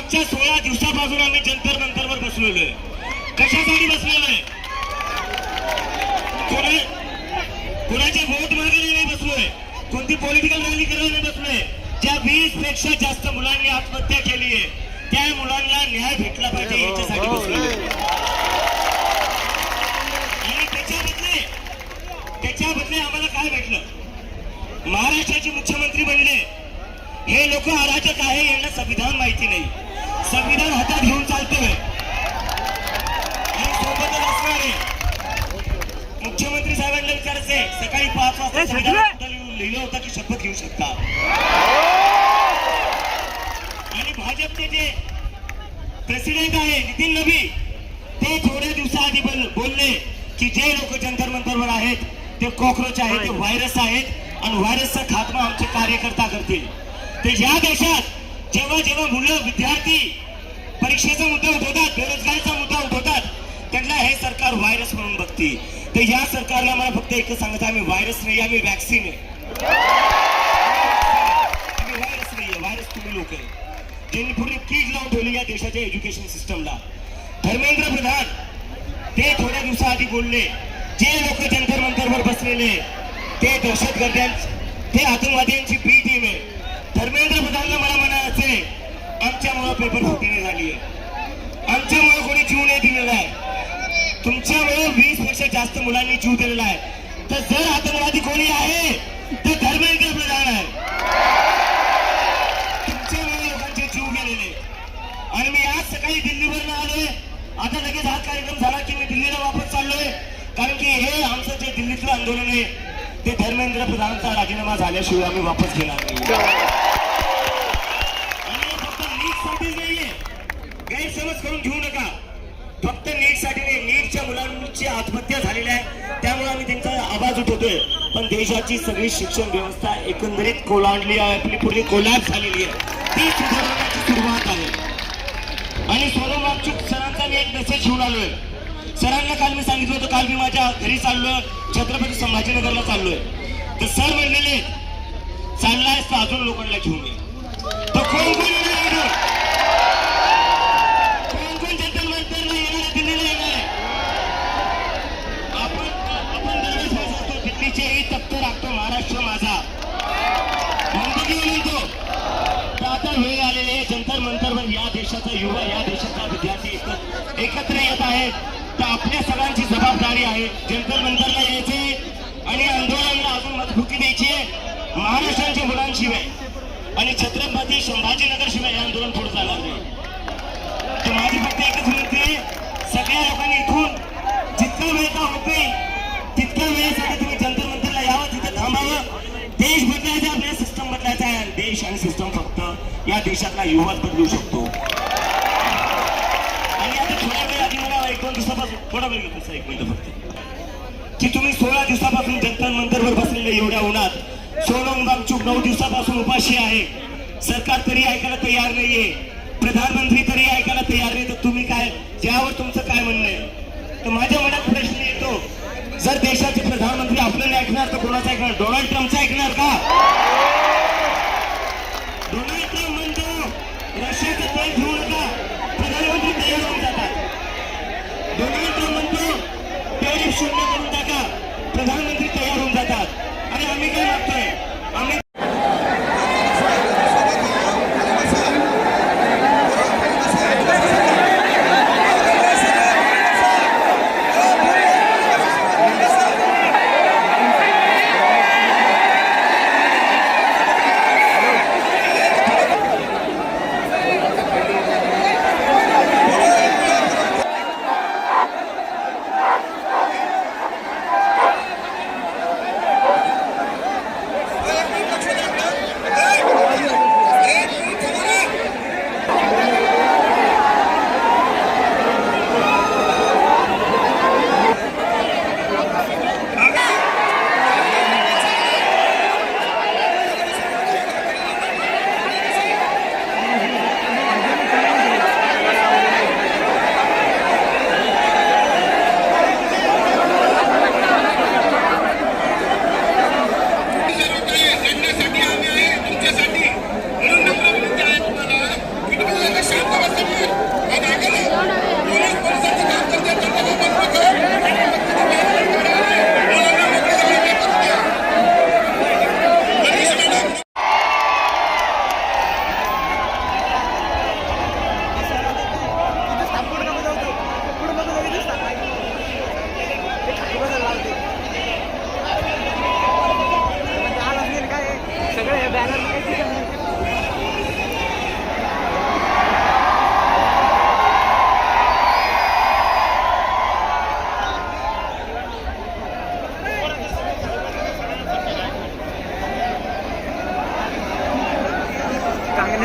मागच्या 16 दिवसापासून आम्ही जंतर मंतरवर बसलेलो आहे. कशासाठी बसलेलो आहे? कोणाचे वोट मागायला नाही बसलोय, कोणती पॉलिटिकल रॅली करायला नाही बसलोय. ज्या 20 पेक्षा जास्त मुलांनी आत्महत्या केली आहे त्या मुलांना न्याय भेटला पाहिजे याच्यासाठी बसलोय. आणि त्याच्या बदले आम्हाला काय भेटलं? महाराष्ट्राचे मुख्यमंत्री बनले. हे लोक अराजक आहे, यांना संविधान माहिती नाही. संविधान हातात घेऊन चालतोय आणि सोबतच असणारे मुख्यमंत्री साहेबांना विचारायचंय, सकाळी 5 वाजता संविधानात लिहिलं होतं की शपथ घेऊ शकता. आणि भाजपचे जे प्रेसिडेंट आहे नितीन नबी, ते थोड्या दिवसाआधी बोलले की जे लोक जंतर मंतरवर आहेत ते कॉकरोच आहेत, ते व्हायरस आहेत आणि व्हायरसचा खात्मा आमचे कार्यकर्ता करतील. ते या देशात जेव्हा जेव्हा मुलं विद्यार्थी परीक्षेचा मुद्दा उठवतात, बेरोजगारीचा मुद्दा उठवतात, त्यांना हे सरकार व्हायरस म्हणून बघते. तर या सरकारला मला फक्त एकच सांगायचं, आम्ही व्हायरस नाही, आम्ही वॅक्सिन आहे. आम्ही व्हायरस नाहीये, व्हायरस तुम्ही लोक आहे ज्यांनी पूर्ण कीड लावून ठेवली या देशाच्या एज्युकेशन सिस्टमला. धर्मेंद्र प्रधान ते थोड्या दिवसाआधी बोलले, जे लोक जंतर मंतरवर बसलेले ते दहशतगर्द्यांची, ते आतंकवाद्यांची बी टीम आहे. धर्मेंद्र प्रधानला मला म्हणायचंय, आमच्यामुळे पेपर फुटीने झाली आहे, आमच्यामुळे कोणी जीव नाही दिलेला आहे, तुमच्यामुळे 20 पेक्षा जास्त मुलांनी जीव दिलेला आहे. तर जर आतंकवादी कोणी आहे तर धर्मेंद्र प्रधान आहे. तुमच्यामुळे लोकांचे जीव गेलेले. आणि मी आज सकाळी दिल्लीवरून आलोय. आता लगेच हा कार्यक्रम झाला की मी दिल्लीला वापस चाललोय, कारण की हे आमचं जे दिल्लीतलं आंदोलन आहे ते धर्मेंद्र प्रधानचा राजीनामा झाल्याशिवाय आम्ही वापस घेणार नाही. आणि फक्त नीटसाठीच नाहीये, गैरसमज करून घेऊ नका. फक्त नीटसाठी नाही, नीटच्या मुलांची आत्महत्या झालेल्या आहे त्यामुळे आम्ही त्यांचा आवाज उठवतोय. पण देशाची सगळी शिक्षण व्यवस्था एकंदरीत कोलांडली आहे, आपली पूर्ण कोलॅप्स झालेली आहे. ती सुधारण्याची सुरुवात आहे. आणि सोनम वांगचुक सरांचा मी एक मेसेज घेऊन आलोय. सरांना काल मी सांगितलं होतं, काल मी माझ्या घरी चाललोय, छत्रपती संभाजीनगरला चाललोय. तर सर म्हणलेले चाललायस तर अजून लोकांना घेऊन ये. तर कोण कोण येणार, कोण जंतर मंतरला येणार आहे, दिल्लीला येणार आहे. आपण दरवेळेस असतो, दिल्लीचेही तप्त राखतो महाराष्ट्र माझा म्हणतो की म्हणतो. तर आता वेळ आलेली आहे, जंतर मंतरवर या देशाचा युवा, या देशाचा विद्यार्थी एकत्र येत आहेत. तर आपल्या सगळ्यांची जबाबदारी आहे जंतर मंतरला यायचे आणि आंदोलनाला अजून मजबूती द्यायची आहे. महाराष्ट्राच्या मुलांशिवाय आणि छत्रपती संभाजीनगर शिवाय हे आंदोलन पुढे चालणार नाही. तर माझी फक्त एकच विनंती आहे, सगळ्या लोकांनी इथून जितका वेळ का होते तितक्या वेळेसाठी तुम्ही जंतर मंतरला यावं, तिथे थांबावं. देश बदलायचा, आपल्या सिस्टम बदलायचा आहे. देश आणि सिस्टम फक्त या देशातला युवाच बदलू शकतो. आणि आता थोड्या वेळ आधी मला 1-2 दिवसापासून थोडा वेळ घेतो सर, 1 मिनिट फक्त, की तुम्ही 16 दिवसापासून जंतर मंतरवर बसलेले एवढ्या उन्हात. सोनम वांगचुक 9 दिवसापासून उपाशी आहे. सरकार तरी ऐकायला तयार नाहीये, प्रधानमंत्री तरी ऐकायला तयार नाही. तर तुम्ही काय, त्यावर तुमचं काय म्हणणं आहे? तर माझ्या मनात प्रश्न येतो, जर देशाचे प्रधानमंत्री आपल्याला ऐकणार तर कोणाचं ऐकणार? डोनाल्ड ट्रम्पचं ऐकणार का? डोनाल्ड ट्रम्प म्हणतो रशियाचं तेल घेऊ नका, प्रधानमंत्री तयार होऊन जातात. डोनाल्ड ट्रम्प म्हणतो टॅरिफ शून्य करून टाका, प्रधानमंत्री तयार होऊन जातात. आणि आम्ही काय मागतोय? आम्ही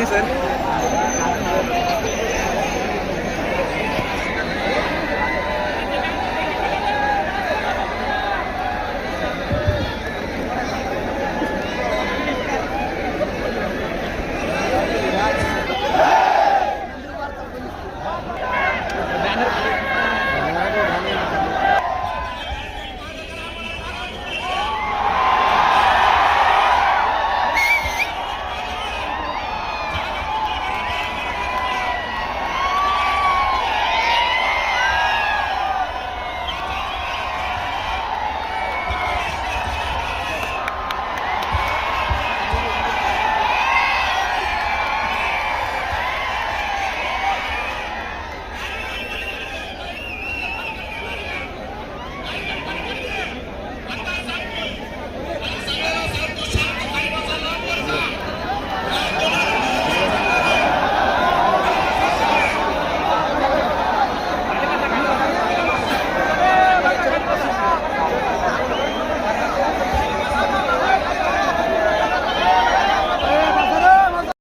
मागे सर.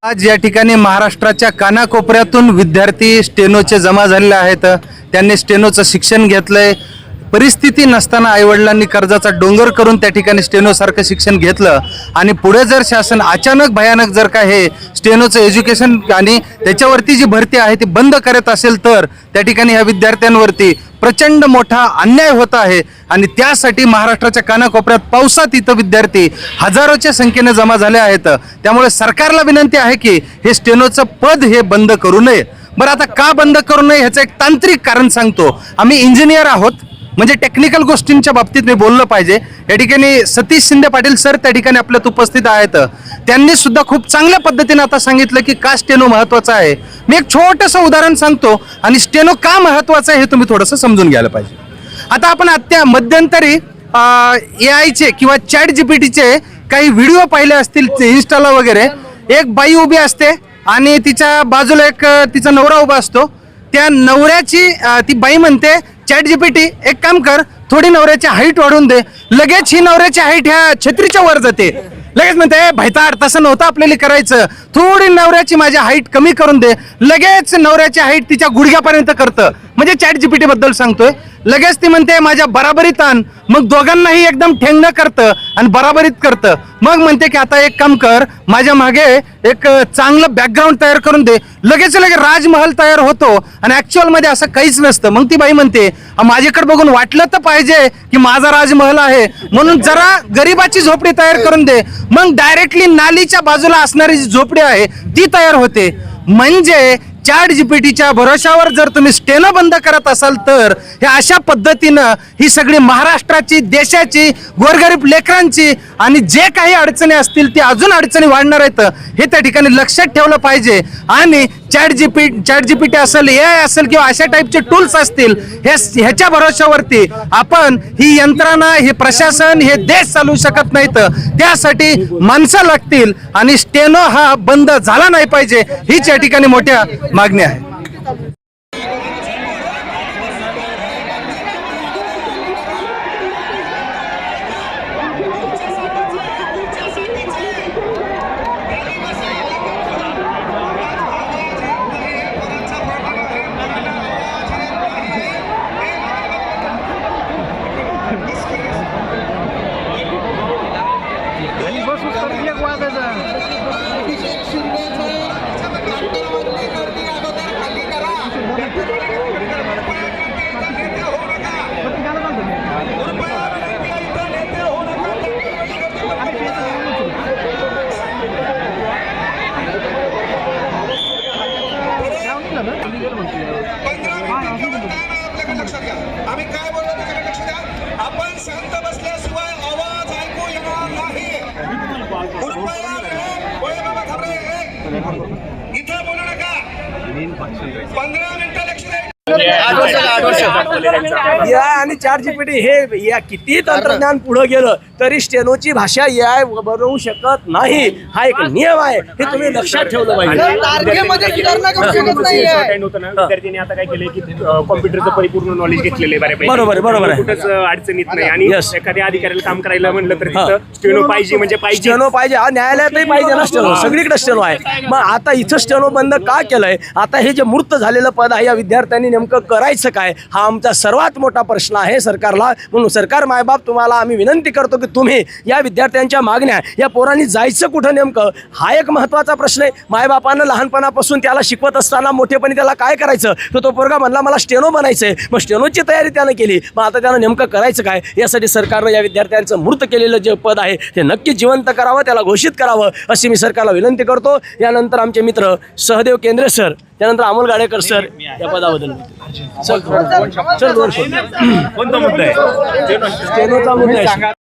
आज या ठिकाणी महाराष्ट्राच्या कानाकोपऱ्यातून विद्यार्थी स्टेनोचे जमा झालेले आहेत. त्यांनी स्टेनोचं शिक्षण घेतलंय. परिस्थिती नसताना आईवडिलांनी कर्जाचा डोंगर करून त्या ठिकाणी स्टेनोसारखं शिक्षण घेतलं आणि पुढे जर शासन अचानक भयानक जर का हे स्टेनोचं एज्युकेशन आणि त्याच्यावरती जी भरती आहे ती बंद करत असेल तर त्या ठिकाणी ह्या विद्यार्थ्यांवरती प्रचंड मोठा अन्याय होत आहे आणि त्यासाठी महाराष्ट्राच्या कानाकोपऱ्यात पावसात इथं विद्यार्थी हजारोच्या संख्येने जमा झाले आहेत. त्यामुळे सरकारला विनंती आहे की हे स्टेनोचं पद हे बंद करू नये. बरं, आता का बंद करू नये ह्याचं एक तांत्रिक कारण सांगतो. आम्ही इंजिनियर आहोत, म्हणजे टेक्निकल गोष्टींच्या बाबतीत मी बोललं पाहिजे. या ठिकाणी सतीश शिंदे पाटील सर त्या ठिकाणी आपल्यात उपस्थित आहेत. त्यांनी सुद्धा खूप चांगल्या पद्धतीने आता सांगितलं की का स्टेनो महत्वाचा आहे. मी एक छोटंसं उदाहरण सांगतो आणि स्टेनो का महत्वाचं आहे हे तुम्ही थोडंसं समजून घ्यायला पाहिजे. आता आपण आता मध्यंतरी AI किंवा ChatGPTचे काही व्हिडिओ पाहिले असतील इन्स्टाला वगैरे. एक बाई उभी असते आणि तिच्या बाजूला एक तिचा नवरा उभा असतो. त्या नवऱ्याची ती बाई म्हणते ChatGPT एक काम कर, थोडी नवऱ्याची हाईट वाढवून दे. लगेच ही नवऱ्याची हाईट ह्या छत्रीच्या वर जाते. लगेच म्हणते भाईतार तसं नव्हतं आपल्याला करायचं, थोडी नवऱ्याची माझी हाईट कमी करून दे. लगेच नवऱ्याची हाईट तिच्या गुडघ्यापर्यंत करतं. म्हणजे ChatGPT बद्दल सांगतोय. लगेच ती म्हणते माझ्या बराबरीत आण. मग दोघांनाही एकदम ठेंगणं करतं आणि बराबरीत करतं. मग म्हणते की आता एक काम कर, माझ्या मागे एक चांगलं बॅकग्राऊंड तयार करून दे. लगेच राजमहल तयार होतो आणि ऍक्च्युअल मध्ये असं काहीच नसतं. मग ती बाई म्हणते माझ्याकडे बघून वाटलं तर पाहिजे की माझा राजमहल आहे, म्हणून जरा गरीबाची झोपडी तयार करून दे. मग डायरेक्टली नालीच्या बाजूला असणारी जी झोपडी आहे ती तयार होते. म्हणजे ChatGPTच्या भरोशावर जर तुम्ही स्टेनो बंद करत असाल तर हे अशा पद्धतीनं ही सगळी महाराष्ट्राची, देशाची, गोरगरीब लेकरांची आणि जे काही अडचणी असतील ती अजून अडचणी वाढणार आहेत हे त्या ठिकाणी लक्षात ठेवलं पाहिजे. आणि ChatGPT असेल, AI असेल किंवा अशा टाईपचे टूल्स असतील, ह्याच्या भरोशावरती आपण ही यंत्रणा, हे प्रशासन, हे देश चालवू शकत नाहीत. त्यासाठी माणसं लागतील आणि स्टेनो हा बंद झाला नाही पाहिजे हीच या ठिकाणी मोठ्या मागणी आहे. रोल आहे त्यांचा? AI आणि ChatGPT हे या किती तंत्रज्ञान पुढे गेलं तरी स्टेनोची भाषा AI बनवू शकत नाही. हा एक नियम आहे, हे तुम्ही लक्षात ठेवलं पाहिजे. शॉर्टहँड होतं ना, विद्यार्थ्यांनी आता काय केलंय की कॉम्प्युटरचं परिपूर्ण नॉलेज घेतलेलं आहे बऱ्यापैकी. बरोबर आहे. कुठंच अडचण येत नाही. आणि Yes. एखाद्या अधिकाऱ्याला काम करायला म्हणलं तर तिथं स्टेनो पाहिजे म्हणजे पाहिजे. स्टेनो पाहिजे, हा न्यायालयातही पाहिजे ना स्टेनो, सगळीकडे स्टेनो आहे. मग आता इथं स्टेनो बंद का केलंय? आता हे जे मूर्त झालेलं पद आहे या विद्यार्थ्यांनी नेमकं करायचं काय, हा आमचा सर्वात मोठा प्रश्न आहे सरकारला. म्हणून सरकार मायबाप तुम्हाला आम्ही विनंती करतो की तुम्ही या विद्यार्थ्यांच्या मागण्या, या पोरांनी जायचं कुठं नेमकं, हा एक महत्त्वाचा प्रश्न आहे. मायबापानं लहानपणापासून त्याला शिकवत असताना मोठेपणी त्याला काय करायचं, तर तो पोरगा म्हणला मला स्टेनो बनायचंय. मग स्टेनोची तयारी त्यानं केली, मग आता त्यानं नेमकं करायचं काय? यासाठी सरकारनं या विद्यार्थ्यांचं मूर्त केलेलं जे पद आहे ते नक्की जिवंत करावं, त्याला घोषित करावं अशी मी सरकारला विनंती करतो. यानंतर आमचे मित्र सहदेव केंद्रे सर, त्यानंतर अमोल गाडेकर सर या पदाबद्दल. कोणता मुद्दा आहे? स्टेनोचा मुद्दा आहे.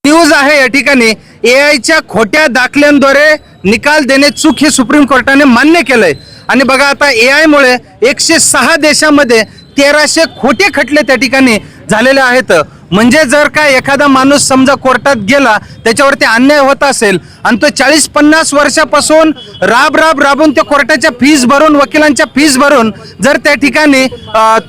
न्यूज आहे या ठिकाणी एआयच्या खोट्या दाखल्यांद्वारे निकाल देणे चूक हे सुप्रीम कोर्टाने मान्य केलंय. आणि बघा आता एआय मुळे 106 देशामध्ये 1300 खोटे खटले त्या ठिकाणी झालेले आहेत. म्हणजे जर का एखादा माणूस समजा कोर्टात गेला, त्याच्यावरती अन्याय होत असेल आणि तो 40-50 वर्षापासून राबून त्या कोर्टाच्या फीस भरून, वकिलांच्या फीस भरून जर त्या ठिकाणी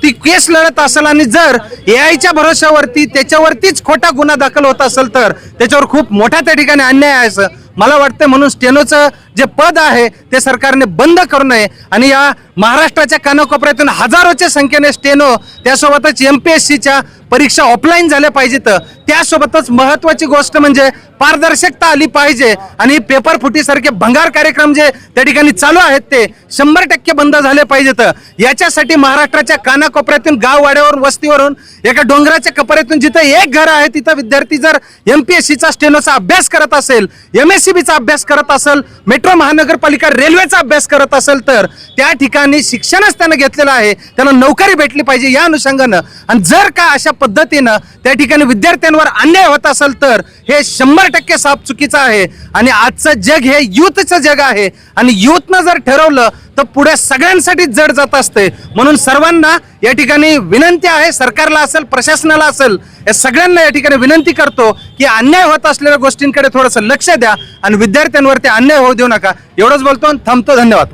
ती केस लढत असेल आणि जर एआयच्या भरोश्यावरती त्याच्यावरतीच खोटा गुन्हा दाखल होत असेल तर त्याच्यावर खूप मोठा त्या ठिकाणी अन्याय आहे असं मला वाटतं. म्हणून स्टेनोचं जे पद आहे ते सरकारने बंद करू नये. आणि या महाराष्ट्राच्या कानाकोपऱ्यातून हजारोच्या संख्येने स्टेनो, त्यासोबतच MPSCच्या परीक्षा ऑफलाईन झाल्या पाहिजेत. त्यासोबतच महत्वाची गोष्ट म्हणजे पारदर्शकता आली पाहिजे. आणि पेपर फुटीसारखे भंगार कार्यक्रम जे त्या ठिकाणी चालू आहेत ते 100% बंद झाले पाहिजेत. याच्यासाठी महाराष्ट्राच्या कानाकोपऱ्यातून, गाववाड्यावरून, वस्तीवरून, एका डोंगराच्या कपऱ्यातून जिथं एक घर आहे तिथं विद्यार्थी जर MPSCचा स्टेनोचा अभ्यास करत असेल, MSCBचा अभ्यास करत असेल, मेट्रो महानगरपालिका रेल्वेचा अभ्यास करत असेल तर त्या ठिकाणी शिक्षणच त्यानं घेतलेलं आहे, त्याला नोकरी भेटली पाहिजे या अनुषंगानं. आणि जर का अशा पद्धतीनं त्या ठिकाणी विद्यार्थ्यांवर अन्याय होत असेल तर हे 100% साफ चुकीचं आहे. आणि आजचं जग हे युथचं जग आहे आणि युथनं जर ठरवलं तर पुढे सगळ्यांसाठी जड जात असते. म्हणून सर्वांना या ठिकाणी विनंती आहे, सरकारला असेल, प्रशासनाला असेल, या सगळ्यांना या ठिकाणी विनंती करतो की अन्याय होत असलेल्या गोष्टींकडे थोडंसं लक्ष द्या आणि विद्यार्थ्यांवरती अन्याय होऊ देऊ नका. एवढंच बोलतो आणि थांबतो. धन्यवाद.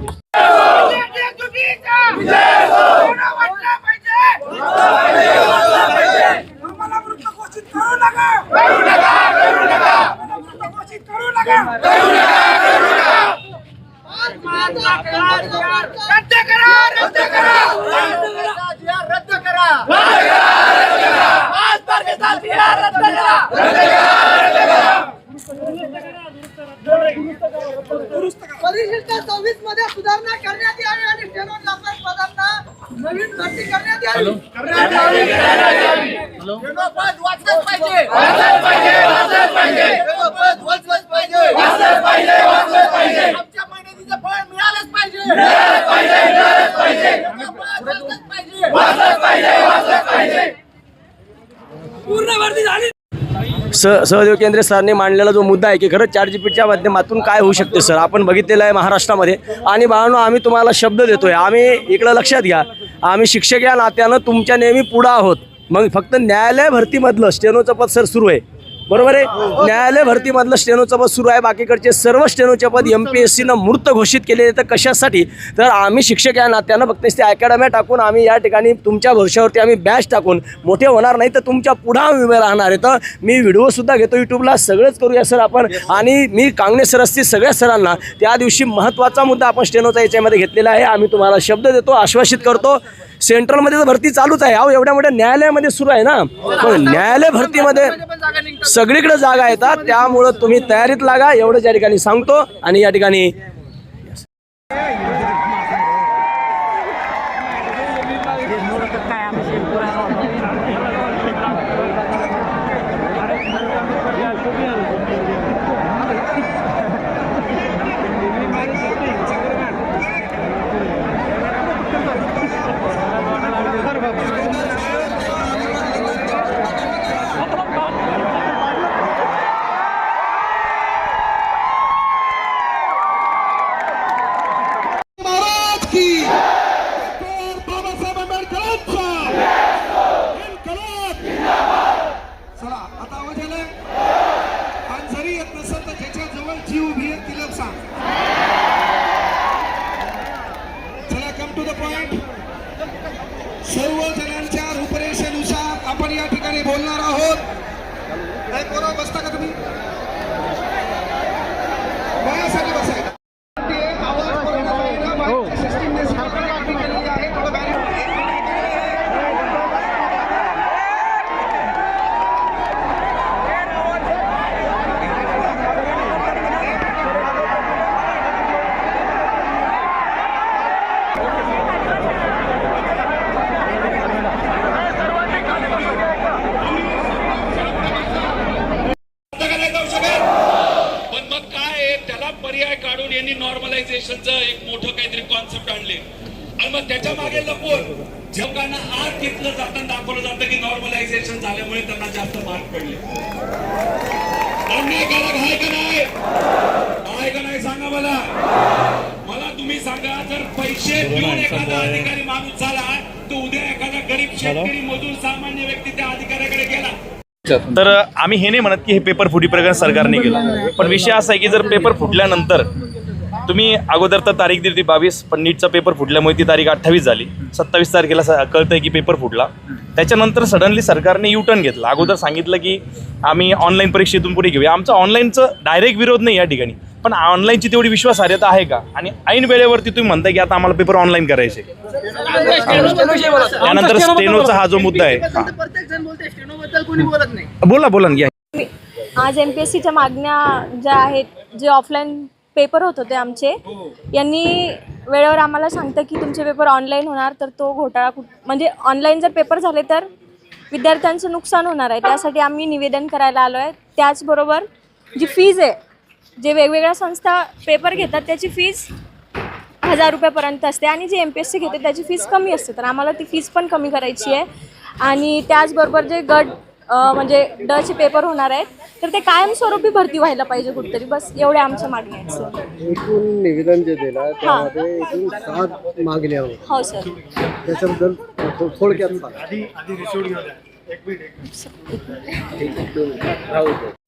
परिशिष्ट 26 मध्ये सुधारणा करण्यात यावी आणि स्टेनोग्राफर पदांना नवीन भरती करण्यात यावी. स्टेनोपद वाचलंच पाहिजे. स्टेनोपद वाचलंच पाहिजे. आमच्या मेहनतीचं फळ मिळालंच पाहिजे. स्टेनोपद वाचलंच पाहिजे. पूर्ण भरती झाली. सहदेव केंद्रे सरांनी मांडलेला जो मुद्दा आहे की खरंच ChatGPTच्या माध्यमातून काय होऊ शकते सर, आपण बघितलेलं आहे महाराष्ट्रामध्ये. आणि बाळांनो, आम्ही तुम्हाला शब्द देतोय, आम्ही इकडं लक्षात घ्या, आम्ही शिक्षक या नात्यानं तुमच्या नेहमी पुढं आहोत. मग फक्त न्यायालय भरतीमधलं स्टेनोचं पद सर सुरू आहे. बरोबर आहे. न्यायालय भरतीमधलं स्टेनोचं पद सुरू आहे, बाकीकडचे सर्व स्टेनोचे पद MPSCनं मूर्त घोषित केलेले. तर कशासाठी? तर आम्ही शिक्षक या नात्यानं फक्त ते अकॅडम्या टाकून आम्ही या ठिकाणी तुमच्या भरोश्यावरती आम्ही बॅच टाकून मोठे होणार नाही, तर तुमच्या पुढं आम्ही उभे राहणार आहे. तर मी व्हिडिओसुद्धा घेतो यूट्यूबला, सगळंच करूया सर आपण. आणि मी कांगणे सर असतील सगळ्या सरांना त्या दिवशी महत्त्वाचा मुद्दा आपण स्टेनोचा याच्यामध्ये घेतलेला आहे. आम्ही तुम्हाला शब्द देतो, आश्वासित करतो. सेंट्रलमध्ये तर भरती चालूच आहे. अहो एवढ्या मोठ्या न्यायालयामध्ये सुरू आहे ना, मग न्यायालय भरतीमध्ये सगळीकडे जागा येतात. त्यामुळं तुम्ही तयारीत लागा, एवढंच या ठिकाणी सांगतो. आणि या ठिकाणी महाराज की बाबासाहेब आंबेडकरांचा इन्कलाब चला आता आवाज आलाय. आणि जरी येत नसेल तर ज्याच्या जवळ जीव उभी आहे तिला सांग. चला कम टू द पॉइंट. सर्व जणांच्या रूपरेषेनुसार आपण या ठिकाणी बोलणार आहोत. काय पोरं बसता का तुम्ही? वयासाठी बसायला पर्याय काढून यांनी नॉर्मलायझेशनचं एक मोठं काहीतरी कॉन्सेप्ट आणले आणि मग त्याच्या मागे लपून जगांना आत घेतलं जातं, दाखवलं जातं की नॉर्मलायझेशन झाल्यामुळे त्यांना जास्त मार्क पडले. अन्यायकारक आहे का नाही? आहे का नाही सांगा मला. मला तुम्ही सांगा, जर पैसे देऊन एखादा अधिकारी माणूस झाला तो उद्या एखादा गरीब शेतकरी मजूर सामान्य व्यक्ती त्या अधिकाऱ्याकडे गेला तर आम्ही हे नाही म्हणत की हे पेपर फुटी प्रकरण सरकारने केलं, पण विषय असा आहे की जर पेपर फुटल्यानंतर तुम्ही अगोदर तर तारीख दिली 22, पण नीटचा पेपर फुटल्यामुळे ती तारीख 28 झाली. 27 तारखेला कळतंय की पेपर फुटला. त्याच्यानंतर सडनली सरकारने U-टर्न घेतला. अगोदर सांगितलं की आम्ही ऑनलाईन परीक्षेतून पुढे घेऊया. आमचा ऑनलाईनचं डायरेक्ट विरोध नाही या ठिकाणी, पण ऑनलाईनची तेवढी विश्वासार्हता आहे का? आणि ऐन वेळेवरती तुम्ही म्हणताय की आता आम्हाला पेपर ऑनलाईन करायचे. त्यानंतर स्टेनोचा हा जो मुद्दा आहे, बोला बोला घ्या. आज MPSCच्या मागण्या ज्या आहेत, जे ऑफलाईन पेपर होत होते आमचे, यांनी वेळेवर आम्हाला सांगतं की तुमचे पेपर ऑनलाईन होणार, तर तो घोटाळा म्हणजे ऑनलाईन जर पेपर झाले तर विद्यार्थ्यांचं नुकसान होणार आहे. त्यासाठी आम्ही निवेदन करायला आलो आहे. त्याचबरोबर जी फीज आहे, जे वेगवेगळ्या संस्था पेपर घेतात त्याची फीज 1000 रुपयापर्यंत असते आणि जे MPSC घेते त्याची फीज कमी असते, तर आम्हाला ती फीज पण कमी करायची आहे. आणि त्याचबरोबर जे गट म्हणजे डचे पेपर होणार आहेत, तर ते कायमस्वरूपी भरती व्हायला पाहिजे कुठेतरी. बस एवढ्या आमच्या मागण्या आहेत सर. एकूण निवेदन जे दिलं त्यामध्ये एकूण 7 मागण्या होत्या. हो सर. त्याच्याबद्दल थोडक्यात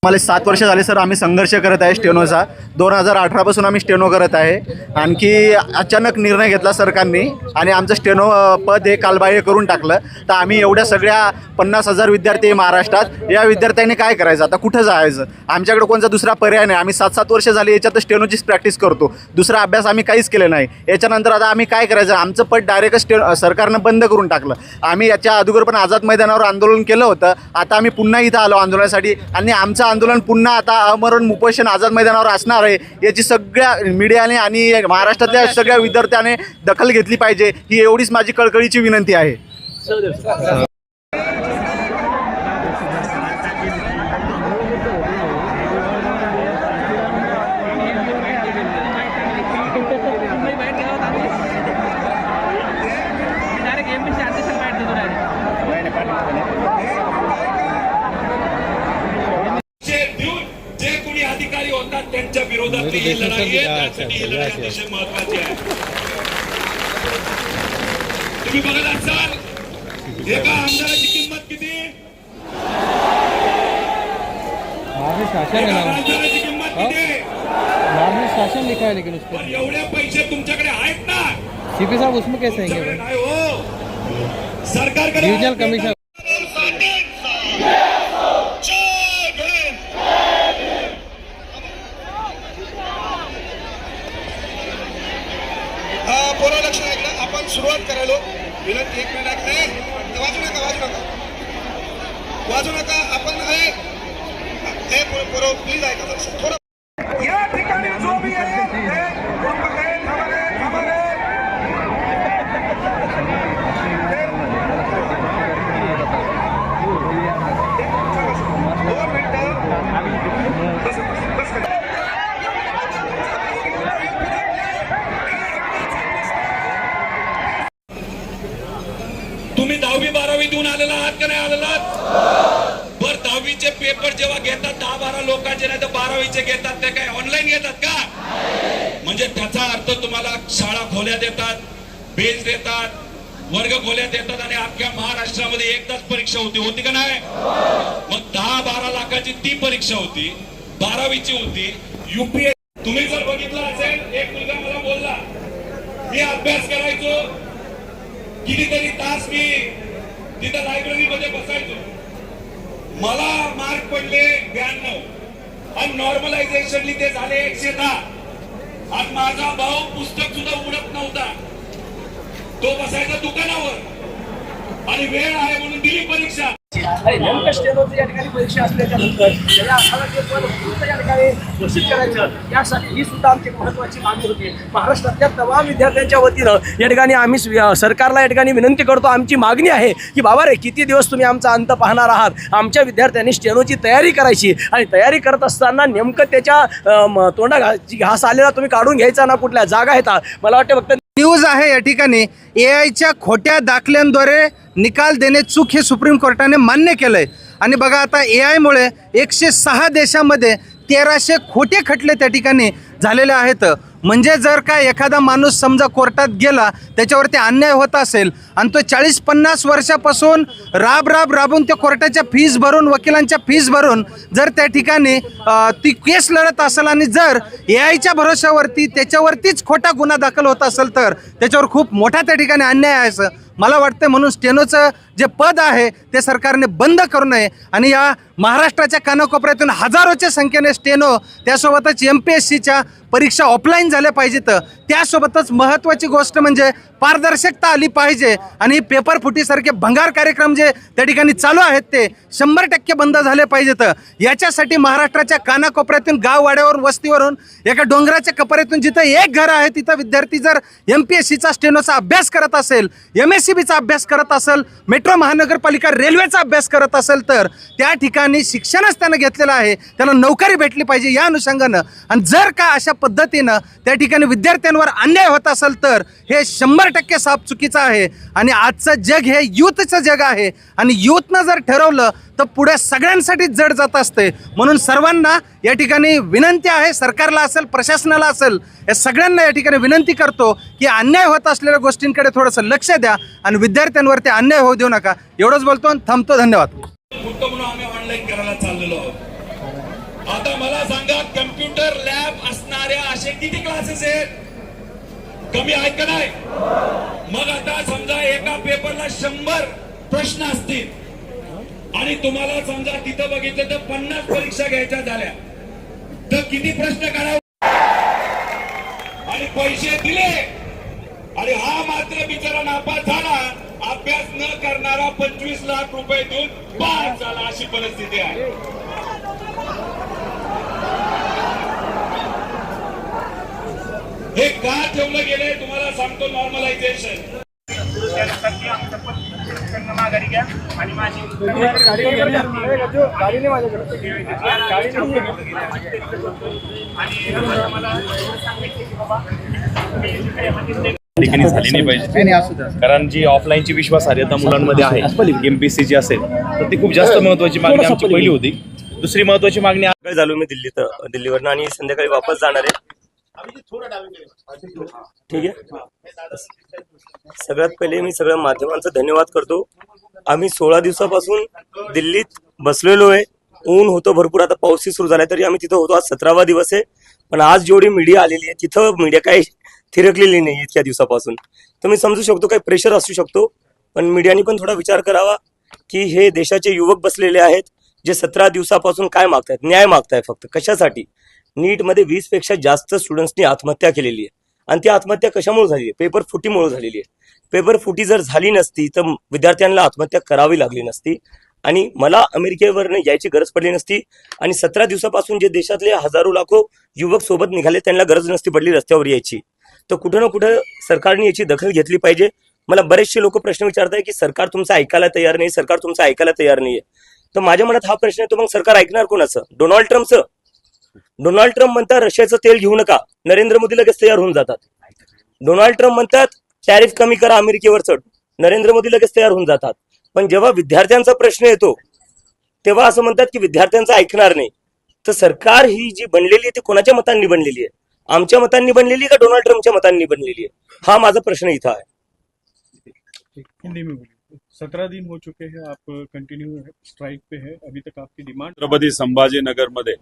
मला 7 वर्ष झाले सर, आम्ही संघर्ष करत आहे स्टेनोचा. 2018 पासून आम्ही स्टेनो करत आहे. आणखी अचानक निर्णय घेतला सरकारने आणि आमचं स्टेनो पद हे कालबाह्य करून टाकलं. तर आम्ही एवढ्या सगळ्या 50,000 विद्यार्थी आहे महाराष्ट्रात, या विद्यार्थ्यांनी काय करायचं आता? कुठं जायचं? आमच्याकडे कोणता दुसरा पर्याय नाही. आम्ही 7 वर्ष झाली याच्यात स्टेनोचीच प्रॅक्टिस करतो. दुसरा अभ्यास आम्ही काहीच केलं नाही. याच्यानंतर आता आम्ही काय करायचं? आमचं पद डायरेक्ट सरकारनं बंद करून टाकलं. आम्ही याच्या अगोदर पण आझाद मैदानावर आंदोलन केलं होतं. आता आम्ही पुन्हा इथं आलो आंदोलनासाठी आणि आमचं आंदोलन पुन्हा आता अमरण उपोषण आझाद मैदानावर असणार आहे. याची सगळ्या मीडियाने आणि महाराष्ट्रातल्या सगळ्या विद्यार्थ्याने दखल घेतली पाहिजे, ही एवढीच माझी कळकळीची विनंती आहे. अधिकारी होतात त्यांच्या विरोधातली ही लढाई आहे. त्यासाठी ही लढाई अतिशय महत्त्वाची आहे. तुम्ही बघत असाल एका आमदाराची किंमत किती? एका राजधानीची किंमत किती आहे? शासन लिखा है लेकिन पण एवढे पैसे तुमच्याकडे आहेत ना? सीपी साहब उसमें कैसे तुमच्याकडे नाही हो. सरकारकडे कमीशन पोरं लक्ष ऐकलं, आपण सुरुवात करायलो. विनंती, एक मिनिट ऐकले, वाजू नका. आपण पोरं प्लीज ऐका थोडं. या ठिकाणी जो भी आहे तुम्ही 10वी 12वी देऊन आलेला आहात का नाही आलेला? बर 10वीचे पेपर जेव्हा घेतात 10-12 लोकांचे, नाही तर 12वीचे घेतात, ते काय ऑनलाईन घेतात का? म्हणजे त्याचा अर्थ तुम्हाला शाळा खोल्या देतात, बेंच देतात, वर्ग खोल्या देतात आणि अख्ख्या महाराष्ट्रामध्ये एकदाच परीक्षा होती का नाही? मग 10-12 लाखाची ती परीक्षा होती, 12वीची होती. युपीए तुम्ही जर बघितलं असेल, एक मुलगा मला बोलला, मी अभ्यास करायचो, कितीतरी तास मी तिथं लायब्ररीमध्ये बसायचो, मला मार्क पडले 92 आणि नॉर्मलायझेशनली ते झाले 110. आज माझा भाऊ पुस्तक सुद्धा उडत नव्हता, तो बसायचा दुकानावर आणि वेळ आहे म्हणून दिली परीक्षा. आणि नेमकं स्टेनोची या ठिकाणी परीक्षा असल्याच्या नंतर त्याला आम्हाला ते पद पूर्ण या ठिकाणी घोषित करायचं, यासाठी ही सुद्धा आमची महत्त्वाची मागणी होती. महाराष्ट्रातल्या तमाम विद्यार्थ्यांच्या वतीनं या ठिकाणी आम्ही सरकारला या ठिकाणी विनंती करतो, आमची मागणी आहे की बाबा रे, किती दिवस तुम्ही आमचा अंत पाहणार आहात? आमच्या विद्यार्थ्यांनी स्टेनोची तयारी करायची आणि तयारी करत असताना नेमकं त्याच्या तोंडा घास आलेला तुम्ही काढून घ्यायचा ना, कुठल्या जागा आहेत. मला वाटतं फक्त न्यूज आहे या ठिकाणी. AI खोट्या दाखल्यांद्वारे निकाल देणे चूक हे सुप्रीम कोर्टाने मान्य केलंय. आणि बघा आता AI मुळे 106 देशामध्ये 1300 खोटे खटले त्या ठिकाणी झालेले आहेत. म्हणजे जर का एखादा माणूस समजा कोर्टात गेला, त्याच्यावरती अन्याय होत असेल आणि तो 40-50 वर्षापासून राबून त्या कोर्टाच्या फीस भरून, वकिलांच्या फीस भरून जर त्या ठिकाणी ती केस लढत असेल आणि जर AI भरोश्यावरती त्याच्यावरतीच खोटा गुन्हा दाखल होत असेल तर त्याच्यावर खूप मोठा त्या ठिकाणी अन्याय आहे असं मला वाटतं. म्हणून स्टेनोचं जे पद आहे ते सरकारने बंद करू नये आणि या महाराष्ट्राच्या कानाकोपऱ्यातून हजारोच्या संख्येने स्टेनो, त्यासोबतच MPSCच्या परीक्षा ऑफलाईन झाल्या पाहिजेत. त्यासोबतच महत्त्वाची गोष्ट म्हणजे पारदर्शकता आली पाहिजे आणि पेपर फुटीसारखे भंगार कार्यक्रम जे त्या ठिकाणी चालू आहेत ते 100% बंद झाले पाहिजेत. याच्यासाठी महाराष्ट्राच्या कानाकोपऱ्यातून, गाववाड्यावर, वस्तीवरून, एका डोंगराच्या कपऱ्यातून जिथं एक घर आहे तिथं विद्यार्थी जर MPSCचा स्टेनोचा अभ्यास करत असेल, MSCBचा अभ्यास करत असेल, मेट्रो महानगरपालिका रेल्वेचा अभ्यास करत असेल तर त्या ठिकाणी शिक्षणच त्यानं घेतलेलं आहे, त्याला नोकरी भेटली पाहिजे या अनुषंगानं. आणि जर का अशा पद्धतीनं त्या ठिकाणी विद्यार्थ्यांवर अन्याय होत असेल तर हे 100% साफ चुकीचं आहे. आणि आजचं जग हे यूथचं जग आहे आणि यूथनं जर ठरवलं तर पुढे सगळ्यांसाठी जड जात असते. म्हणून सर्वांना या ठिकाणी विनंती आहे, सरकारला असेल, प्रशासनाला असेल, या सगळ्यांना या ठिकाणी विनंती करतो की अन्याय होत असलेल्या गोष्टींकडे थोडंसं लक्ष द्या आणि विद्यार्थ्यांवरती अन्याय होऊ देऊ नका. एवढंच बोलतो आणि थांबतो. धन्यवाद. म्हणून आम्ही ऑनलाईन करायला चाललेलो आहोत. आता मला सांगा, कम्प्युटर लॅब असणाऱ्या असे किती क्लासेस आहेत? कमी आहेत का नाही? मग आता समजा एका पेपरला 100 प्रश्न असतील आणि तुम्हाला समजा तिथं बघितलं तर 50 परीक्षा घ्यायच्या झाल्या तर किती प्रश्न काढावे आणि पैसे दिले आणि हा मात्र बिचारा नापास झाला, अभ्यास न करणारा 25 लाख रुपये देऊन पास झाला, अशी परिस्थिती आहे. हे का ठेवलं गेलंय तुम्हाला सांगतो. नॉर्मलायझेशन माघारी घ्या आणि माझी ठिकाणी झाली नाही पाहिजे. कारण जी ऑफलाईनची विश्वासार्हता मुलांमध्ये आहे, MPSC जी असेल तर ती खूप जास्त महत्वाची मागणी आमची पहिली होती. दुसरी महत्वाची मागणी, झालो मी दिल्लीवरनं आणि संध्याकाळी वापस जाणार आहे. ठीक आहे. सगळ्यात पहिले मी सगळ्या माध्यमांचा धन्यवाद करतो. आम्ही 16 दिवसापासून दिल्लीत बसलेलो आहे ऊन होतं भरपूर, आता पाऊसही सुरू झालाय, तरी आम्ही तिथं होतो. आज 17वा दिवस आहे, पण आज जेवढी मीडिया आलेली आहे तिथं मीडिया काही थिरकलेली नाही इतक्या दिवसापासून. तर मी समजू शकतो काही प्रेशर असू शकतो, पण मीडियानी पण थोडा विचार करावा की हे देशाचे युवक बसलेले आहेत जे 17 दिवसापासून काय मागतायत, न्याय मागतायत. फक्त कशासाठी? नीटमध्ये 20 पेक्षा जास्त स्टुडंट्सनी आत्महत्या केलेली आहे, आणि ती आत्महत्या कशामुळे झाली आहे? पेपर फुटीमुळे झालेली आहे. पेपर फुटी जर झाली नसती तर विद्यार्थ्यांना आत्महत्या करावी लागली नसती, आणि मला अमेरिकेवरनं यायची गरज पडली नसती, आणि 17 दिवसापासून जे देशातले हजारो लाखो युवक सोबत निघाले त्यांना गरज नसती पडली रस्त्यावर यायची. तर कुठं ना कुठं सरकारने याची दखल घेतली पाहिजे. मला बरेचसे लोक प्रश्न विचारत आहे की सरकार तुमचं ऐकायला तयार नाही, सरकार तुमचं ऐकायला तयार नाहीये. तर माझ्या मनात हा प्रश्न आहे, तो मग सरकार ऐकणार कोणाचं? डोनाल्ड ट्रम्पचं? डोनाल्ड ट्रम्प म्हणतात रशियाचं तेल घेऊ नका, नरेंद्र मोदी लगेच तयार होऊन जातात. डोनाल्ड ट्रम्प म्हणतात टॅरिफ कमी करा अमेरिकेवरचं, नरेंद्र मोदी लगेच तयार होऊन जातात. पण जेव्हा विद्यार्थ्यांचा प्रश्न येतो तेव्हा असं म्हणतात की विद्यार्थ्यांचं ऐकणार नाही. तर सरकार ही जी बनलेली आहे ती कोणाच्या मतांनी बनलेली आहे? आमच्या मतांनी बनलेली का डोनाल्ड ट्रम्पच्या मतांनी बनलेली आहे? हा माझा प्रश्न इथं आहे. हिंदी में बोलिए। 17 दिन हो चुके हैं, आप कंटिन्यू स्ट्राइक पे है, अभी तक आपकी डिमांड? छत्रपती संभाजीनगर मध्ये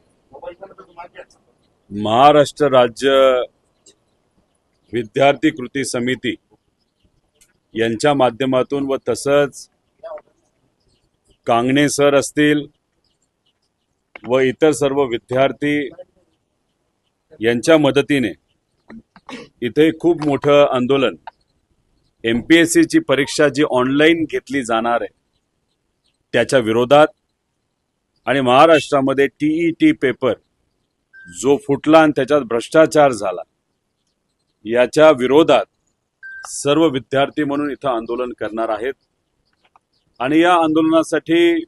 महाराष्ट्र राज्य विद्यार्थी कृती समिती यांच्या माध्यमातून व तसंच कांगणे सर असतील व इतर सर्व विद्यार्थी यांच्या मदतीने इथे खूप मोठं आंदोलन, MPSC ची परीक्षा जी ऑनलाईन घेतली जाणार आहे त्याच्या विरोधात, आणि महाराष्ट्रामध्ये TET पेपर जो फुटला आणि त्याच्यात भ्रष्टाचार झाला याच्या विरोधात सर्व विद्यार्थी म्हणून इथं आंदोलन करणार आहेत. आणि या आंदोलनासाठी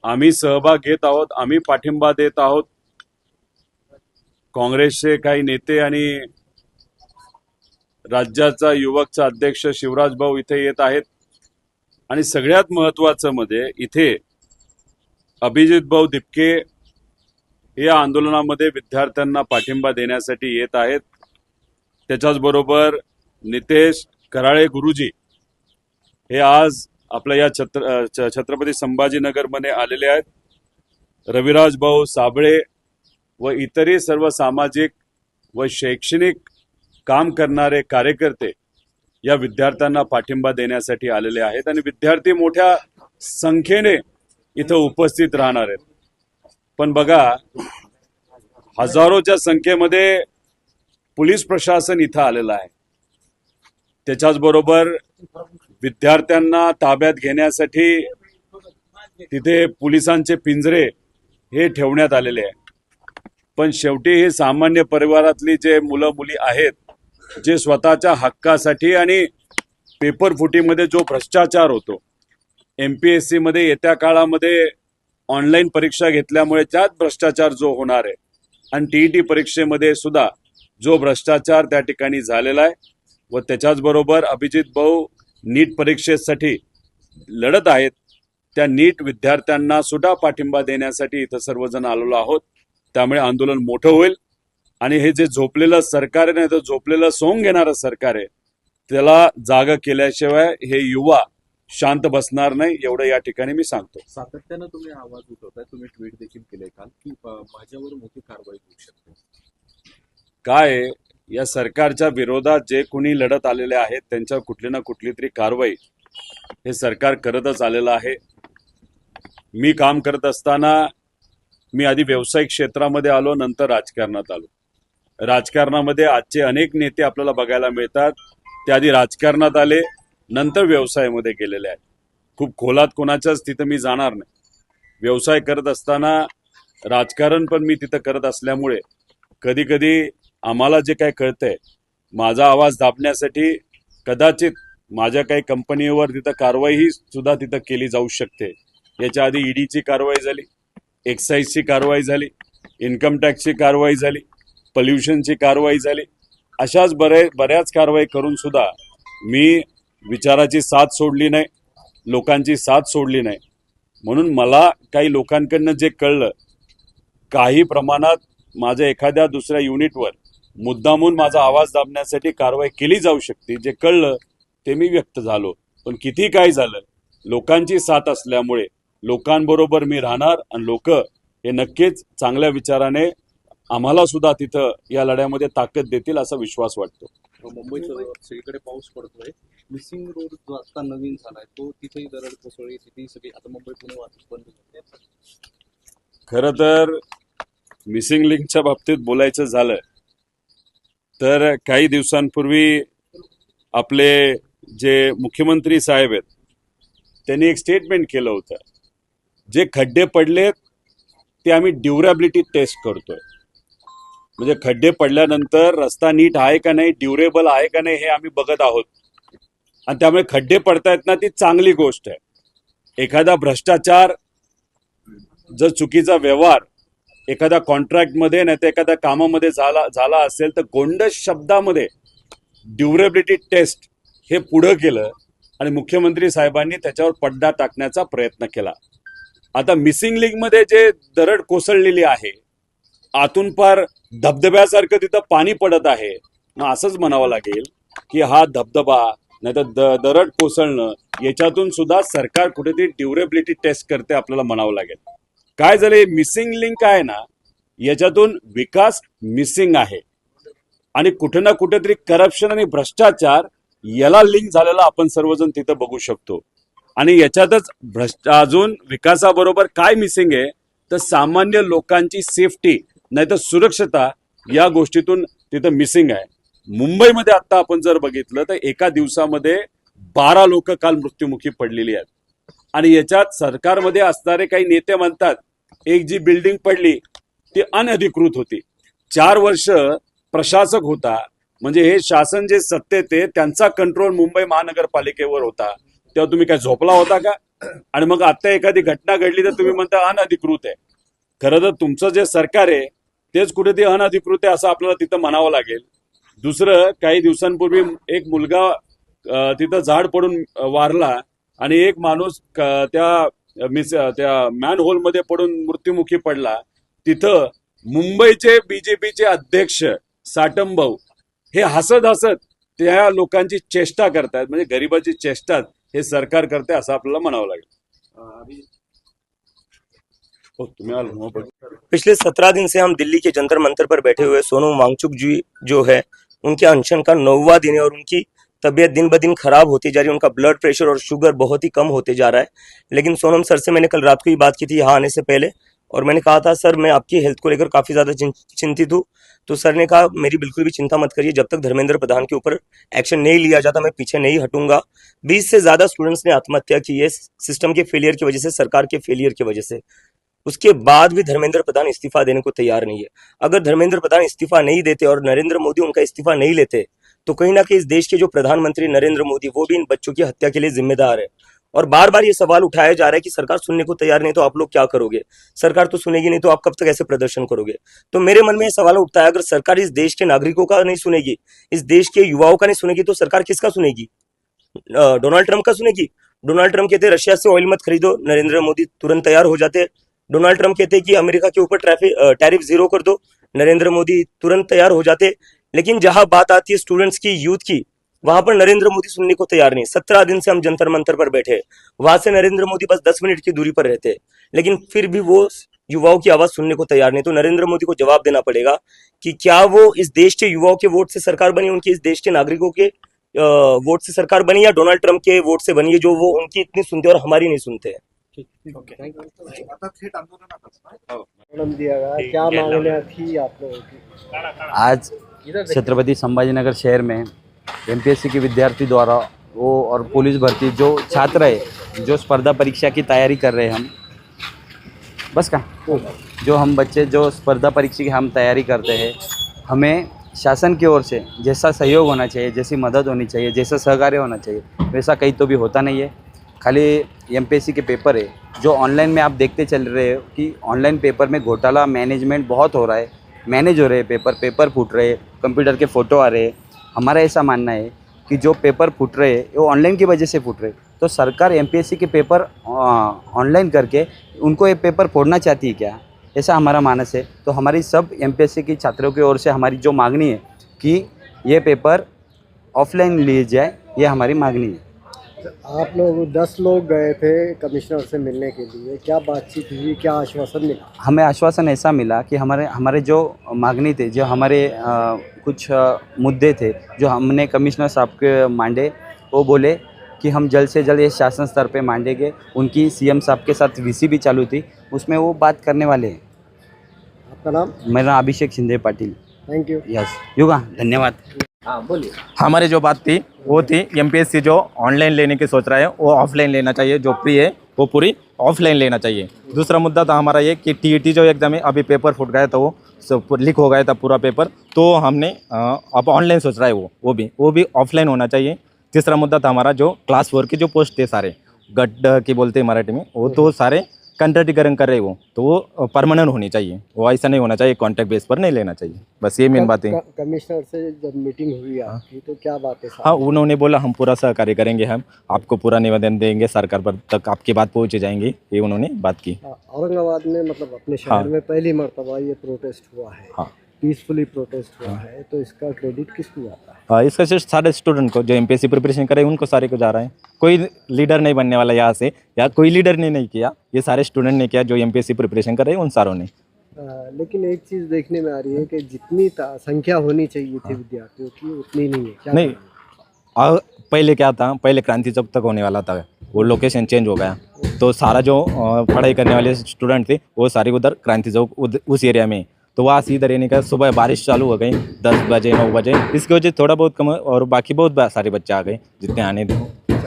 आम्ही सहभाग घेत आहोत, आम्ही पाठिंबा देत आहोत. काँग्रेसचे काही नेते आणि राज्याचा युवकचा अध्यक्ष शिवराज भाऊ इथे येत आहेत, आणि सगळ्यात महत्त्वाचं मध्ये इथे अभिजित भाऊ दिपके या आंदोलनामध्ये विद्यार्थ्यांना पाठिंबा देण्यासाठी येत आहेत. त्याच्याच बरोबर नितेश कराळे गुरुजी हे आज आपल्या या छत्रपती संभाजीनगरमध्ये आलेले आहेत. रविराज भाऊ साबळे व इतरही सर्व सामाजिक व शैक्षणिक काम करणारे कार्यकर्ते या विद्यार्थ्यांना पाठिंबा देण्यासाठी आलेले आहेत, आणि विद्यार्थी मोठ्या संख्येने इथं उपस्थित राहणार आहेत. पण बघा, हजारोच्या संख्येमध्ये पोलीस प्रशासन इथं आलेलं आहे. त्याच्याच बरोबर विद्यार्थ्यांना ताब्यात घेण्यासाठी तिथे पोलिसांचे पिंजरे हे ठेवण्यात आलेले आहे. पण शेवटी हे सामान्य परिवारातली जे मुलं मुली आहेत, जे स्वतःच्या हक्कासाठी आणि पेपर फुटीमध्ये जो भ्रष्टाचार होतो, MPSC मध्ये येत्या काळामध्ये ऑनलाईन परीक्षा घेतल्यामुळे त्यात भ्रष्टाचार जो होणार आहे, आणि TET परीक्षेमध्ये सुद्धा जो भ्रष्टाचार त्या ठिकाणी झालेला आहे, व त्याच्याच बरोबर अभिजित भाऊ नीट परीक्षेसाठी लढत आहेत, त्या नीट विद्यार्थ्यांना सुद्धा पाठिंबा देण्यासाठी इथं सर्वजण आलेलो आहोत. त्यामुळे आंदोलन मोठं होईल, आणि हे जे झोपलेलं सरकार आहे, नाही तर झोपलेलं सोंग घेणारं सरकार आहे, त्याला जागा केल्याशिवाय हे युवा शांत बसणार नाही, एवढं या ठिकाणी मी सांगतो. सातत्यानं तुम्ही आवाज उठवताय, तुम्ही ट्विट देखील केले काल की माझ्यावर मोठी कारवाई होऊ शकते. काय या सरकारच्या विरोधात जे कोणी लढत आलेले आहेत त्यांच्यावर कुठली ना कुठली तरी कारवाई हे सरकार करतच आलेलं आहे. मी काम करत असताना मी आधी व्यावसायिक क्षेत्रामध्ये आलो, नंतर राजकारणात आलो. राजकारणामध्ये आजचे अनेक नेते आपल्याला बघायला मिळतात, ते आधी राजकारणात आले, नंतर व्यवसायामध्ये गेलेले आहेत. खूप खोलात कोणाच्याच तिथं मी जाणार नाही. व्यवसाय करत असताना राजकारण पण मी तिथं करत असल्यामुळे कधी कधी आम्हाला जे काय कळतंय, माझा आवाज दाबण्यासाठी कदाचित माझ्या काही कंपनीवर तिथं कारवाई सुद्धा तिथं केली जाऊ शकते. याच्या आधी EDची कारवाई झाली, एक्साईजची कारवाई झाली, इन्कम टॅक्सची कारवाई झाली, पोल्युशनची कारवाई झाली. अशाच बऱ्याच कारवाई करून सुद्धा मी विचाराची साथ सोडली नाही, लोकांची साथ सोडली नाही. म्हणून मला काही लोकांकडनं जे कळलं, काही प्रमाणात माझ्या एखाद्या दुसऱ्या युनिटवर मुद्दामून माझा आवाज दाबण्यासाठी कारवाई केली जाऊ शकते, जे कळलं ते मी व्यक्त झालो. पण किती काय झालं, लोकांची साथ असल्यामुळे लोकांबरोबर मी राहणार आणि लोक हे नक्कीच चांगल्या विचाराने आम्हाला सुद्धा तिथं या लढ्यामध्ये ताकद देतील असा विश्वास वाटतो. मुंबईत सगळीकडे पाऊस पडतोय. मिसिंग रोड जो आता नवीन झालाय तो तिथेही दरड कोसळली, तिथेही सगळी आता मुंबई पुणे वाहतूक बंद झाली. खरं तर मिसिंग लिंकच्या बाबतीत बोलायचं झालं तर काही दिवसांपूर्वी आपले जे मुख्यमंत्री साहेब आहेत त्यांनी एक स्टेटमेंट केलं होतं, जे खड्डे पडले ते आम्ही ड्युरेबिलिटी टेस्ट करतोय. म्हणजे खड्डे पडल्यानंतर रस्ता नीट आहे का नाही, ड्युरेबल आहे का नाही हे आम्ही बघत आहोत. आणि त्यामुळे खड्डे पडतायत ना, ती चांगली गोष्ट आहे. एखादा भ्रष्टाचार, जर चुकीचा व्यवहार एखाद्या कॉन्ट्रॅक्टमध्ये नाही तर एखाद्या कामामध्ये झाला असेल तर गोंडस शब्दामध्ये ड्युरेबिलिटी टेस्ट हे पुढं केलं आणि मुख्यमंत्री साहेबांनी त्याच्यावर पडदा टाकण्याचा प्रयत्न केला. आता मिसिंग लिंकमध्ये जे दरड कोसळलेली आहे, आतून पार धबधब्यासारखं तिथं पाणी पडत आहे. मग असंच म्हणावं लागेल की हा धबधबा नाही तर दरड कोसळणं याच्यातून सुद्धा सरकार कुठेतरी ड्युरेबिलिटी टेस्ट करते आपल्याला म्हणावं लागेल. काय झालंय, मिसिंग लिंक आहे ना, याच्यातून विकास मिसिंग आहे आणि कुठे ना कुठेतरी करप्शन आणि भ्रष्टाचार याला लिंक झालेला आपण सर्वजण तिथं बघू शकतो. आणि याच्यातच अजून विकासाबरोबर काय मिसिंग आहे तर सामान्य लोकांची सेफ्टी नाही तर सुरक्षता या गोष्टीतून तिथं मिसिंग आहे. मुंबईमध्ये आता आपण जर बघितलं तर एका दिवसामध्ये 12 लोक काल मृत्युमुखी पडलेली आहेत. आणि याच्यात सरकारमध्ये असणारे काही नेते म्हणतात एक जी बिल्डिंग पडली ती अनधिकृत होती. 4 वर्ष प्रशासक होता, म्हणजे हे शासन जे सत्तेत आहे त्यांचा कंट्रोल मुंबई महानगरपालिकेवर होता. तेव्हा तुम्ही काय झोपला होता का? आणि मग आता एखादी घटना घडली तर तुम्ही म्हणता अनधिकृत आहे. खरं तर तुमचं जे सरकार आहे तेच कुठे ते अनधिकृत आहे असं आपल्याला तिथं म्हणावं लागेल. दुसरं, काही दिवसांपूर्वी एक मुलगा तिथं झाड पडून वारला आणि एक माणूस त्या मॅन होलमध्ये पडून मृत्युमुखी पडला. तिथं मुंबईचे बीजेपीचे अध्यक्ष साटम भाऊ हे हसत हसत त्या लोकांची चेष्टा करतायत. म्हणजे गरिबाची चेष्टा हे सरकार करते असं आपल्याला म्हणावं लागेल. पिछले 17 दिन से हम दिल्ली के जंतर मंतर पर बैठे हुए सोनम वांगचुक जी जो है उनके अनशन का 9वां दिन है और उनकी तबीयत दिन ब दिन खराब होती जा रही है. उनका ब्लड प्रेशर और शुगर बहुत ही कम होते जा रहा है. लेकिन सोनम सर से मैंने कल रात को ही बात की थी यहाँ आने से पहले, और मैंने कहा था सर मैं आपकी हेल्थ को लेकर काफ़ी ज़्यादा चिंतित हूँ. तो सर ने कहा मेरी बिल्कुल भी चिंता मत करिए, जब तक धर्मेंद्र प्रधान के ऊपर एक्शन नहीं लिया जाता मैं पीछे नहीं हटूंगा. 20 से ज़्यादा स्टूडेंट्स ने आत्महत्या की है सिस्टम के फेलियर की वजह से, सरकार के फेलियर की वजह से. उसके बाद भी धर्मेंद्र प्रधान इस्तीफा देने को तैयार नहीं है. अगर धर्मेंद्र प्रधान इस्तीफा नहीं देते और नरेंद्र मोदी उनका इस्तीफा नहीं लेते तो कहीं ना कहीं इस देश के जो प्रधानमंत्री नरेंद्र मोदी वो भी इन बच्चों की हत्या के लिए जिम्मेदार है. और बार बार ये सवाल उठाया जा रहा है कि सरकार सुनने को तैयार नहीं तो आप लोग क्या करोगे, सरकार तो सुनेगी नहीं तो आप कब तक ऐसे प्रदर्शन करोगे. तो मेरे मन में यह सवाल उठता है, अगर सरकार इस देश के नागरिकों का नहीं सुनेगी, इस देश के युवाओं का नहीं सुनेगी तो सरकार किसका सुनेगी? डोनाल्ड ट्रंप का सुनेगी? डोनाल्ड ट्रंप कहते रशिया से ऑयल मत खरीदो, नरेंद्र मोदी तुरंत तैयार हो जाते. डोनाल्ड ट्रंप कहते कि अमेरिका के ऊपर टैरिफ 0 कर दो, नरेंद्र मोदी तुरंत तैयार हो जाते. लेकिन जहां बात आती है स्टूडेंट्स की, यूथ की, वहां पर नरेंद्र मोदी सुनने को तैयार नहीं. 17 दिन से हम जंतर मंतर पर बैठे, वहां से नरेंद्र मोदी बस 10 मिनट की दूरी पर रहते, लेकिन फिर भी वो युवाओं की आवाज सुनने को तैयार नहीं. तो नरेंद्र मोदी को जवाब देना पड़ेगा कि क्या वो इस देश के युवाओं के वोट से सरकार बनी, उनकी इस देश के नागरिकों के वोट से सरकार बनी, या डोनाल्ड ट्रंप के वोट से बनी है जो वो उनकी इतनी सुनते और हमारी नहीं सुनते हैं. दिया गया, क्या मांगना थी आप लोगों की? आज छत्रपति संभाजीनगर शहर में एमपीएससी के विद्यार्थी द्वारा वो और पुलिस भर्ती जो छात्र है जो स्पर्धा परीक्षा की तैयारी कर रहे हैं, हम बस का जो हम बच्चे जो स्पर्धा परीक्षा की हम तैयारी करते हैं, हमें शासन की ओर से जैसा सहयोग होना चाहिए, जैसी मदद होनी चाहिए, जैसा सहकार्य होना चाहिए, वैसा कहीं तो भी होता नहीं है. खाली एमपीएससी के पेपर है जो ऑनलाइन में आप देखते चल रहे हो कि ऑनलाइन पेपर में घोटाला मैनेजमेंट बहुत हो रहा है, मैनेज हो रहे हैं पेपर फूट रहे हैं, कंप्यूटर के फ़ोटो आ रहे हैं. हमारा ऐसा मानना है कि जो पेपर फूट रहे हैं वो ऑनलाइन की वजह से फूट रहे हैं. तो सरकार एमपीएससी के पेपर ऑनलाइन करके उनको ये पेपर फोड़ना चाहती है क्या, ऐसा हमारा मानस है. तो हमारी सब एमपीएससी की छात्रों की ओर से हमारी जो मांगनी है कि ये पेपर ऑफलाइन लिए जाए, ये हमारी मांगनी है. आप लोग 10 लोग गए थे कमिश्नर से मिलने के लिए, क्या बातचीत हुई, क्या आश्वासन मिला? हमें आश्वासन ऐसा मिला कि हमारे जो मांगनी थे, जो हमारे कुछ मुद्दे थे जो हमने कमिश्नर साहब के मांडे, वो बोले कि हम जल्द से जल्द ये शासन स्तर पे मांडेंगे। उनकी सीएम साहब के साथ वीसी भी चालू थी, उसमें वो बात करने वाले हैं। आपका नाम? मेरा नाम Abhishek Shinde Patil. Thank you. Yes युगा, धन्यवाद। हाँ बोलिए। हमारी जो बात थी वो थी एमपीएससी जो ऑनलाइन लेने की सोच रहा है वो ऑफलाइन लेना चाहिए, जो फ्री है वो पूरी ऑफलाइन लेना चाहिए। दूसरा मुद्दा था हमारा ये कि टीईटी जो एग्जाम है अभी पेपर फूट गया था, वो सब लीक हो गया था पूरा पेपर, तो हमने अब ऑनलाइन सोच रहा है वो भी ऑफलाइन होना चाहिए। तीसरा मुद्दा था हमारा जो क्लास 4 के जो पोस्ट थे सारे गड्ढ की बोलते हैं मराठी में, वो तो सारे कंट्रैक्टीकरण कर रहे वो, तो वो परमानेंट होनी चाहिए, वो ऐसा नहीं होना चाहिए, कॉन्ट्रैक्ट बेस पर नहीं लेना चाहिए। बस ये मेन बात है। कमिश्नर से जब मीटिंग हुई आपकी तो क्या बातें? हाँ, उन्होंने बोला हम पूरा सहकार्य करेंगे, हम आपको पूरा निवेदन देंगे, सरकार पर तक आपकी बात पहुँच जाएंगी, ये उन्होंने बात की। औरंगाबाद में मतलब अपने शहर में पहली मर्तबा ये प्रोटेस्ट हुआ है, हाँ पीसफुली प्रोटेस्ट हुआ है, तो इसका क्रेडिट किसको जाता है? हाँ, इसका सिर्फ सारे स्टूडेंट को जो एमपीएससी प्रिपरेशन करे उनको सारे को जा रहा है। कोई लीडर नहीं बनने वाला यहाँ से, या कोई लीडर ने नहीं किया, ये सारे स्टूडेंट ने किया जो एमपीएससी प्रिपरेशन कर रहे हैं उन सारों ने। लेकिन एक चीज़ देखने में आ रही है कि जितनी संख्या होनी चाहिए थी विद्यार्थियों की उतनी नहीं है। क्या नहीं, पहले क्या था, पहले क्रांति चौक तक होने वाला था, वो लोकेशन चेंज हो गया, तो सारा जो पढ़ाई करने वाले स्टूडेंट थे वो सारे उधर क्रांति चौक उस एरिया में, तो वहाँ से इधर रहने का। सुबह बारिश चालू हो गई 10 बजे 9 बजे, इसकी वजह थोड़ा बहुत कम, और बाकी बहुत सारे बच्चे आ गए जितने आने थे।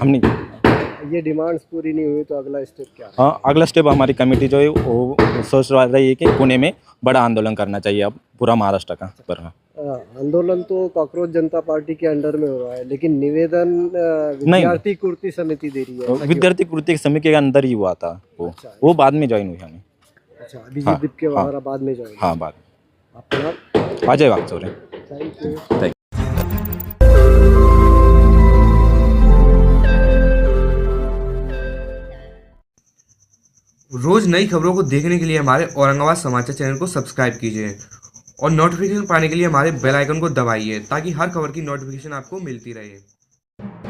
हमने ये डिमांड्स पूरी नहीं हुई तो अगला स्टेप क्या है? हाँ, अगला स्टेप हमारी कमेटी जो है वो सोच रही है कि पुणे में बड़ा आंदोलन करना चाहिए अब पूरा महाराष्ट्र का पर। आंदोलन तो कॉकरोच जनता पार्टी के अंडर में हो रहा है, लेकिन निवेदन विद्यार्थी कृति समिति दे रही है। विद्यार्थी कृति समिति के अंदर ही हुआ था वो बाद में ज्वाइन हुई हमें। अच्छा, अभिजीत दीप के बाद में ज्वाइन? हाँ, बाद। आपका नाम? अजय वागचौरे। Thank you. रोज नई खबरों को देखने के लिए हमारे औरंगाबाद समाचार चैनल को सब्सक्राइब कीजिए और नोटिफिकेशन पाने के लिए हमारे बेल आइकन को दबाइए ताकि हर खबर की नोटिफिकेशन आपको मिलती रहे।